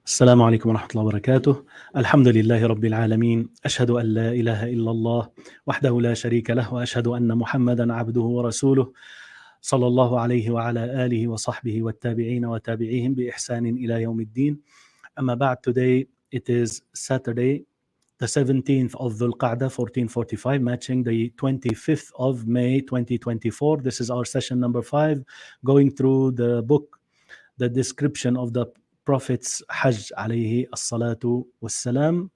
السلام عليكم ورحمة الله وبركاته. الحمد لله رب العالمين، أشهد أن لا إله إلا الله وحده لا شريك له، وأشهد أن محمدا عبده ورسوله صلى الله عليه وعلى آله وصحبه والتابعين وتابعيهم بإحسان إلى يوم الدين. أما بعد, today it is Saturday, the 17th of Dhul-Qaada 1445, matching the 25th of May 2024. This is our session number 5, going through the book, the description of the Prophet's Hajj, عليه الصلاة والسلام.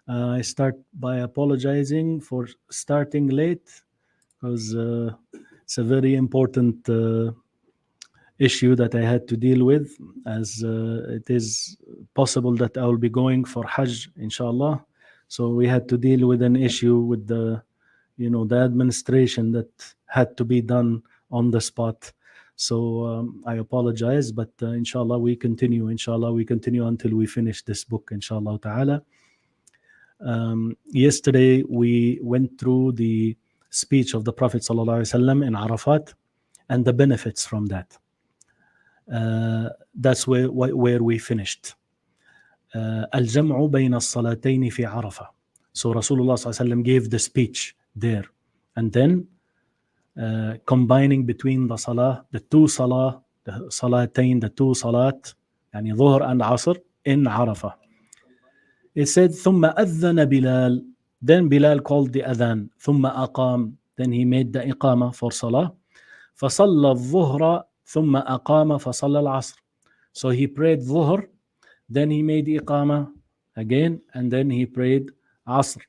I start by apologizing for starting late because it's a very important issue that I had to deal with, as it is possible that I will be going for Hajj, inshallah. So we had to deal with an issue with the administration that had to be done on the spot. So I apologize, but inshallah we continue. Inshallah we continue until we finish this book, inshallah ta'ala. Yesterday we went through the speech of the Prophet sallallahu alaihi wasallam in Arafat and the benefits from that. That's where we finished. الجمع بين الصلاتين في عرفة. So Rasulullah sallallahu alaihi wasallam gave the speech there, and then combining between the salah, the two salah, the salatain, the two salat, يعني ظهر and asr in Arafah. It said ثم أذن بلال, then Bilal called the adhan, ثم أقام, then he made the iqamah for salah, فصلى الظهر ثم أقام فصلى العصر. So he prayed ظهر, then he made iqamah again, and then he prayed asr.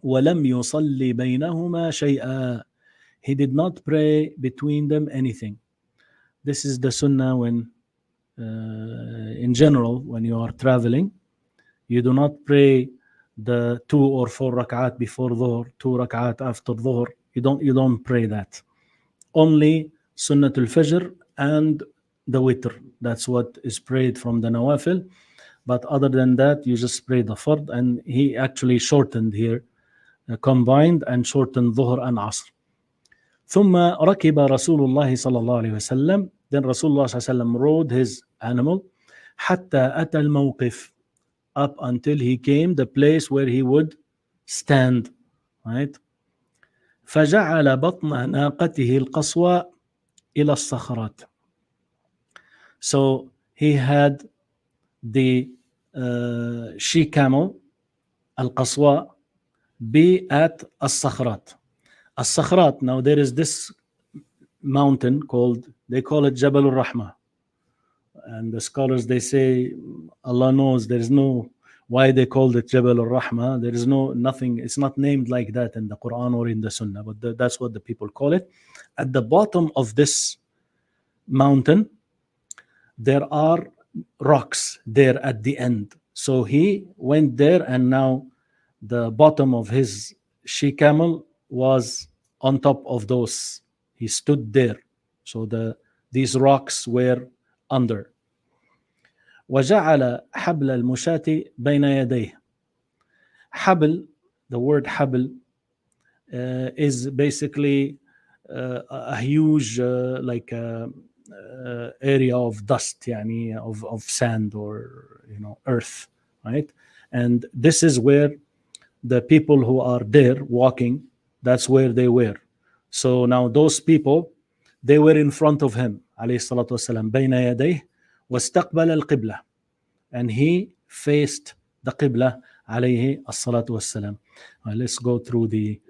ولم يصلي بينهما شيئا. He did not pray between them anything. This is the sunnah when, in general, when you are traveling, you do not pray the 2 or 4 rak'at before dhuhr, 2 rak'at after dhuhr. You don't pray that. Only sunnatul fajr and the witr. That's what is prayed from the nawafil. But other than that, you just pray the fard. And he actually shortened here, combined and shortened dhuhr and asr. ثم ركب رسول الله صلى الله عليه وسلم, then Rasulullah صلى الله عليه وسلم rode his animal حتى أتى الموقف, up until he came the place where he would stand, right? فجعل بطن ناقته القصوى إلى الصخرات. So he had the she camel القصوى be at الصخرات. الصخرات, now there is this mountain they call it Jabal al-Rahmah, and the scholars, they say, Allah knows, there is no why they called it Jabal al-Rahmah. There is nothing, it's not named like that in the Quran or in the Sunnah, but that's what the people call it. At the bottom of this mountain there are rocks there at the end. So he went there, and now the bottom of his she camel was on top of those. He stood there. So these rocks were under. وجعل حبل المشاة بين يديه. حبل, the word حبل is basically a huge area of dust, يعني of sand or earth, right? And this is where the people who are there walking, that's where they were. So now those people, they were in front of him, عليه الصلاة والسلام, بين يديه واستقبل القبلة, and he faced the qibla, عليه الصلاة والسلام. Let's go through the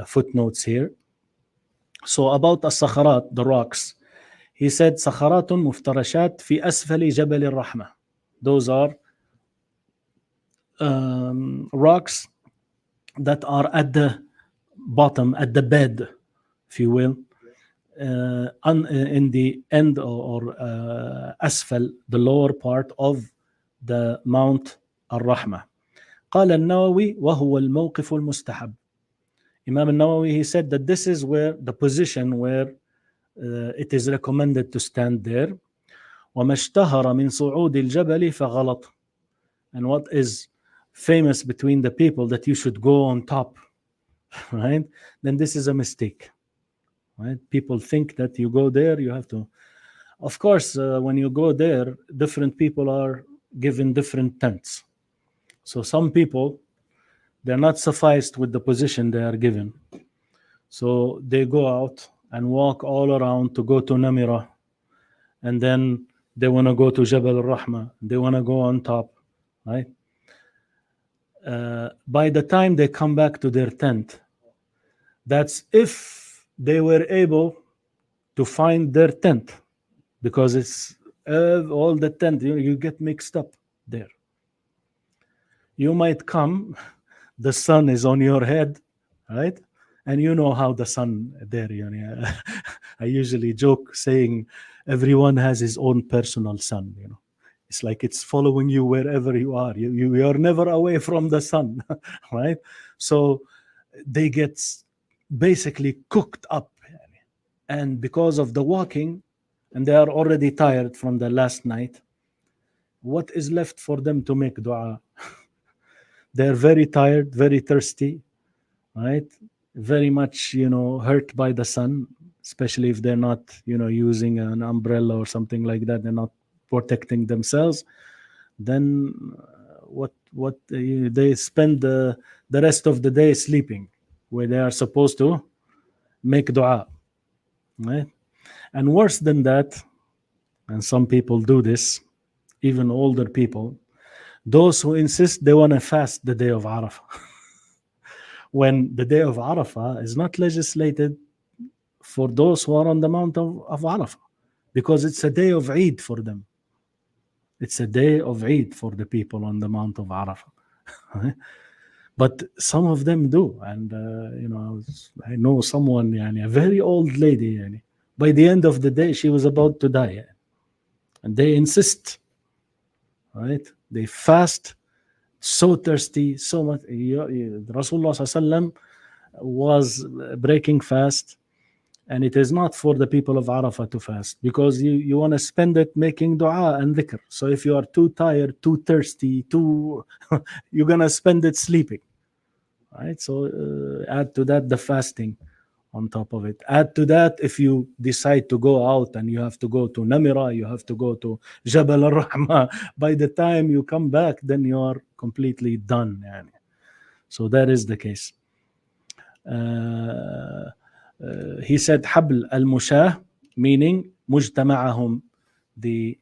footnotes here. So about الصخرات, the rocks, he said صخرات مفترشات في أسفل جبل الرحمة. Those are rocks that are at the bottom, at the bed, if you will, in the end or asfal, the lower part of the Mount al-Rahmah. قال النووي وهو الموقف المستحب. Imam al-Nawawi, he said that this is where the position where it is recommended to stand there. وما اشتهر من صعود الجبل فغلط. And what is famous between the people that you should go on top, right? Then this is a mistake, right? People think that you go there, you have to. Of course, when you go there, different people are given different tents. So some people, they're not sufficed with the position they are given. So they go out and walk all around to go to Namira. And then they want to go to Jabal al-Rahma. They want to go on top, right? By the time they come back to their tent, that's if they were able to find their tent, because it's all the tent, you get mixed up there. You might come, the sun is on your head, right? And you know how the sun there, I usually joke saying everyone has his own personal sun, It's like it's following you wherever you are. You are never away from the sun, right? So they get basically cooked up. And because of the walking, and they are already tired from the last night, what is left for them to make dua? They're very tired, very thirsty, right? Very much, hurt by the sun, especially if they're not, using an umbrella or something like that. They're not protecting themselves. Then what they spend the rest of the day sleeping, where they are supposed to make dua, right? And worse than that, and some people do this, even older people, those who insist they want to fast the day of Arafah. When the day of Arafah is not legislated for those who are on the Mount of Arafah, because it's a day of Eid for them. It's a day of Eid for the people on the Mount of Arafah. But some of them do. And, I know someone, a very old lady, by the end of the day, she was about to die. And they insist, right? They fast, so thirsty, so much. Rasulullah ﷺ was breaking fast, and it is not for the people of Arafah to fast, because you want to spend it making dua and dhikr. So if you are too tired, too thirsty, you're going to spend it sleeping, right? So add to that the fasting on top of it. Add to that, if you decide to go out and you have to go to Namira, you have to go to Jabal al-Rahma, by the time you come back, then you are completely done. So that is the case. He said Habl al-Mushah, meaning mujtama'ahum, the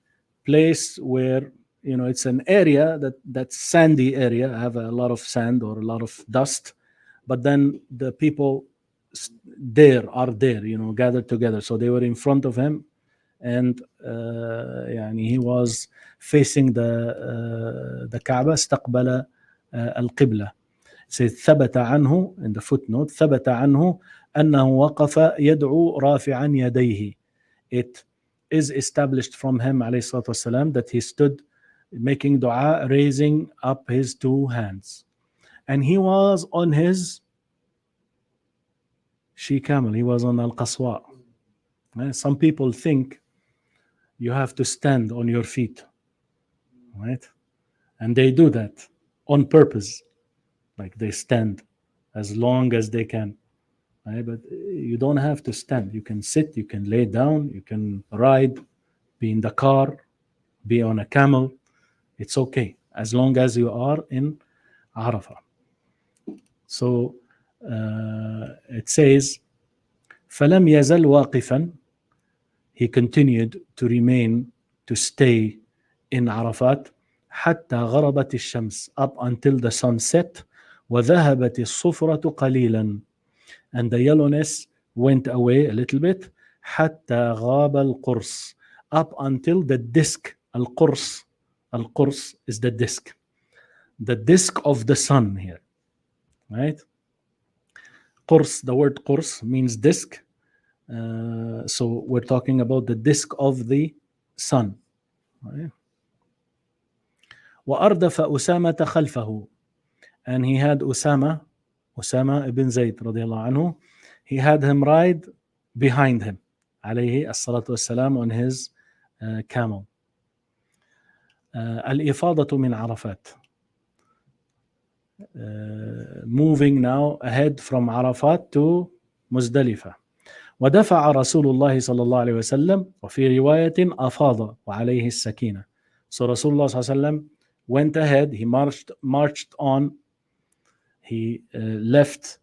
place where, it's an area that's sandy area, have a lot of sand or a lot of dust, but then the people are there, gathered together. So they were in front of him, and he was facing the Kaaba, استقبل القبلة. Says ثبت عنه, in the footnote, ثبت عنه أنه وقف يدعو رافعا يديه. It is established from him, عليه الصلاة والسلام, that he stood making dua, raising up his two hands. And he was on his she-camel, he was on al-Qaswa. Some people think you have to stand on your feet, right? And they do that on purpose. Like they stand as long as they can, right? But you don't have to stand. You can sit, you can lay down, you can ride, be in the car, be on a camel. It's okay, as long as you are in Arafah. So it says, فَلَمْ يَزَلْ وَاقِفًا, he continued to stay in Arafat, حَتَّى غَرَبَتِ الشَّمْسِ, up until the sun set, وَذَهَبَتِ الصُّفْرَةُ قَلِيلًا, and the yellowness went away a little bit, حَتَّى غَابَ الْقُرْص, up until the disk. Al-Qurs is the disk of the sun here, right? Qurs, the word Qurs means disk. So we're talking about the disk of the sun. Right? وَأَرْدَفَ أُسَامَةَ خَلْفَهُ, and he had Usama ibn Zayd radiallahu anhu, he had him ride behind him, عليه الصلاة والسلام, on his camel. الإفاضة من عرفات, moving now ahead from Arafat to Muzdalifah. ودفع رسول الله صلى الله عليه وسلم, وفي رواية أفاض وعليه السكينة. So Rasulullah ﷺ went ahead, he marched on, he left,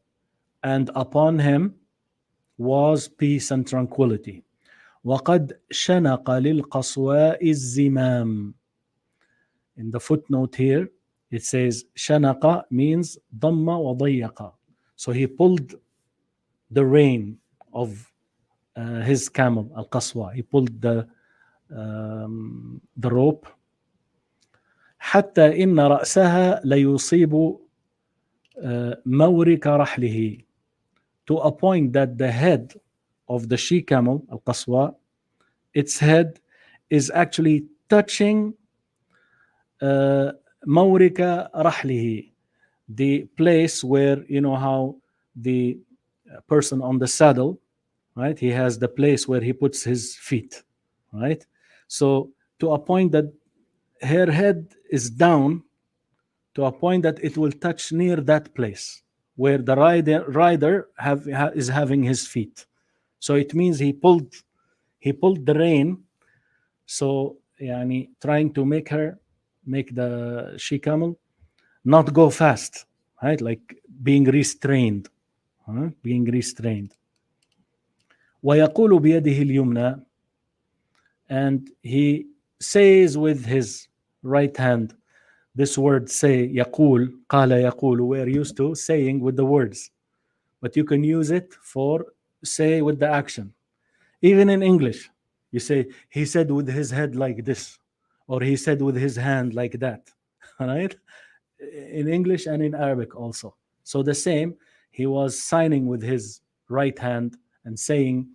and upon him was peace and tranquility. وَقَدْ شَنَقَ لِلْقَصْوَاءِ الزِّمَامِ. In the footnote here, it says شَنَقَ means ضَمَّ وَضَيَّقَ. So he pulled the rein of his camel, al-qaswa. He pulled the rope. حتى إن رأسها ليصيب مورك رحله. To a point that the head of the she camel, al-qaswa, its head is actually touching مورك رحله, the place where, you know how the person on the saddle, right, he has the place where he puts his feet, right? So to a point that her head is down, to a point that it will touch near that place where the rider is having his feet. So it means he pulled the rein, so yani trying to make the she camel not go fast, right? Like being restrained, being restrained. ويقول بيده اليمنى, and he says with his right hand. This word say, يقول, قال يقول, we're used to saying with the words, but you can use it for say with the action. Even in English, you say, he said with his head like this, or he said with his hand like that, right? In English and in Arabic also. So the same, he was signing with his right hand and saying,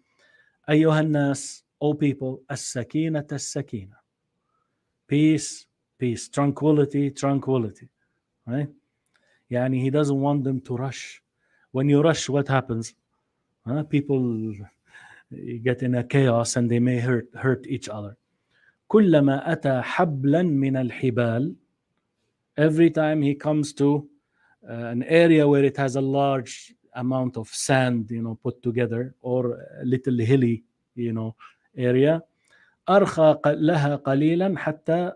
أيها الناس, O people, السكينة السكينة, peace, peace, tranquility, tranquility, right? Yani he doesn't want them to rush. When you rush, what happens? People get in a chaos and they may hurt each other. كلما أتى حبلا من الحبال, every time he comes to an area where it has a large amount of sand, put together, or a little hilly, area, أرخى لها قليلا حتى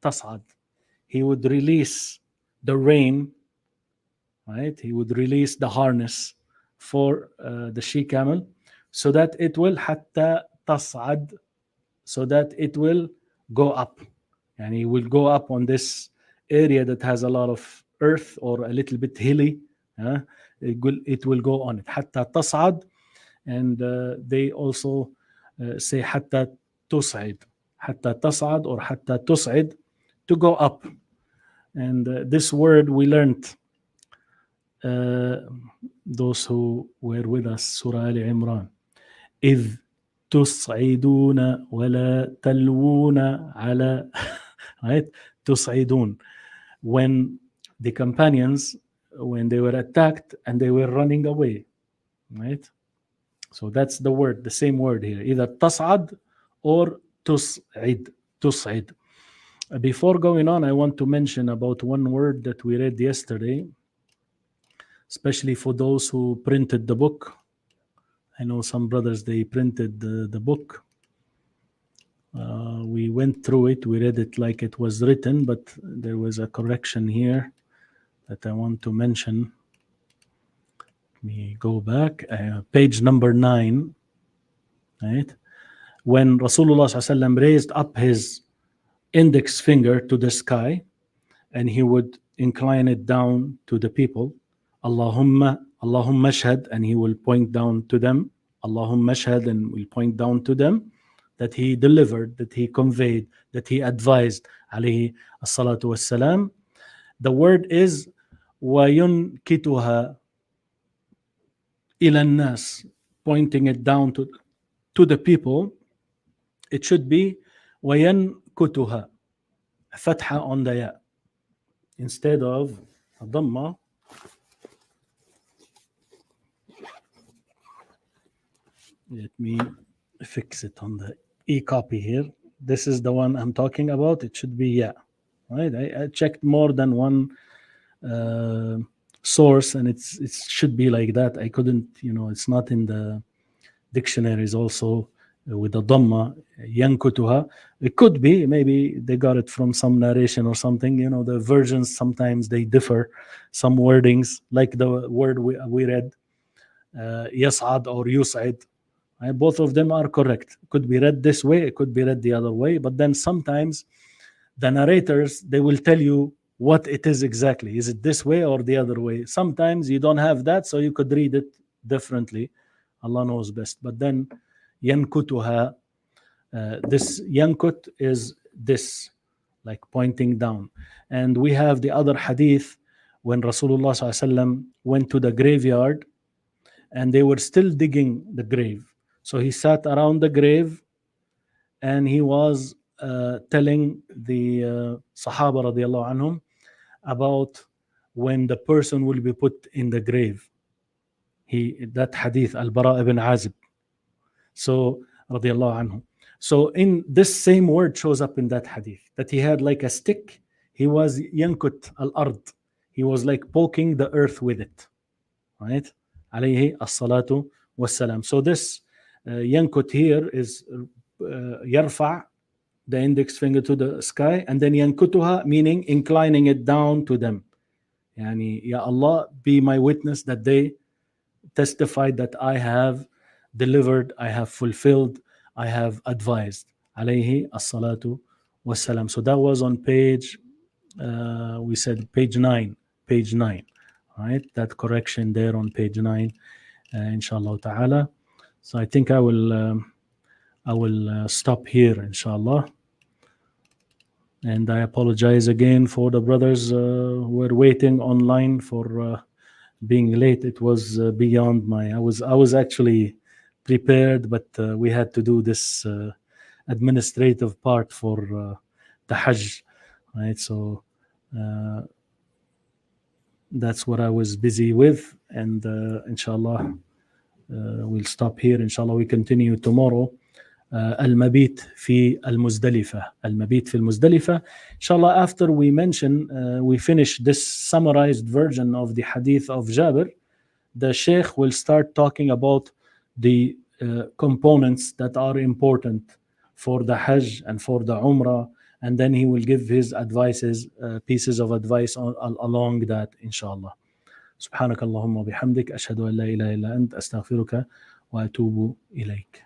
تصعد. He would release the rein, right? He would release the harness for the she camel, so that it will حتى تصعد, so that it will go up. And he will go up on this area that has a lot of earth or a little bit hilly. It will go on it. حتى تصعد, and they also say حتى تصعد, حتى تصعد or حتى تصعد, to go up. And this word we learned, those who were with us, Surah Al Imran, إذ تصعدون ولا تلوون على, right? تصعدون, when the companions, when they were attacked and they were running away, right? So that's the word, the same word here, either تصعد or تصعد. Before going on, I want to mention about one word that we read yesterday, especially for those who printed the book. I know some brothers, they printed the book. We went through it, we read it like it was written, but there was a correction here that I want to mention. Let me go back. Page number 9, right? When Rasulullah ﷺ raised up his index finger to the sky, and he would incline it down to the people, Allahumma ashhad, and he will point down to them, Allahumma ashhad, and will point down to them, that he delivered, that he conveyed, that he advised, alayhi as-salatu was-salam. The word is وَيُنْكِتُهَا إِلَى النَّاسِ, pointing it down to the people. It should be وَيَنْكُتُهَا, fatha on the ya, instead of dhamma. Let me fix it on the e-copy here. This is the one I'm talking about. It should be ya, right? I checked more than one source, and it should be like that. I couldn't, it's not in the dictionaries also. with the dhamma, yankutuha. It could be, maybe they got it from some narration or something. You know, the versions sometimes they differ. Some wordings, like the word we read, yas'ad or yus'id. Both of them are correct. It could be read this way, it could be read the other way. But then sometimes the narrators, they will tell you what it is exactly. Is it this way or the other way? Sometimes you don't have that, so you could read it differently. Allah knows best. But then yankutuha, this yankut is this, like pointing down. And we have the other hadith when Rasulullah SAW went to the graveyard and they were still digging the grave. So he sat around the grave and he was telling the Sahaba radiallahu anhum about when the person will be put in the grave. That hadith, Al-Bara ibn Azib. So radiallahu anhu. So in this same word shows up in that hadith, that he had like a stick. He was yankut al-ard. He was like poking the earth with it. Right? عليه الصلاة والسلام. So this yankut here is yarfa, the index finger to the sky, and then yankutuha, meaning inclining it down to them. Yani, Ya Allah, be my witness that they testified that I have delivered, I have fulfilled, I have advised. Alayhi as-salatu was-salam. So that was on page, we said page 9. Right? That correction there on page 9, inshallah ta'ala. So I think I will stop here, inshallah. And I apologize again for the brothers who were waiting online for being late. It was beyond my. I was actually prepared, but we had to do this administrative part for the Hajj, right? So that's what I was busy with, and inshallah we'll stop here. Inshallah we continue tomorrow. المبيت في المزدلفة. المبيت في المزدلفة. Inshallah, after we finish this summarized version of the hadith of Jabir, the Sheikh will start talking about the components that are important for the Hajj and for the Umrah, and then he will give his advices, pieces of advice along that, inshallah. سبحانك اللهم وبحمدك أشهد أن لا إله إلا أنت أستغفرك وأتوب إليك.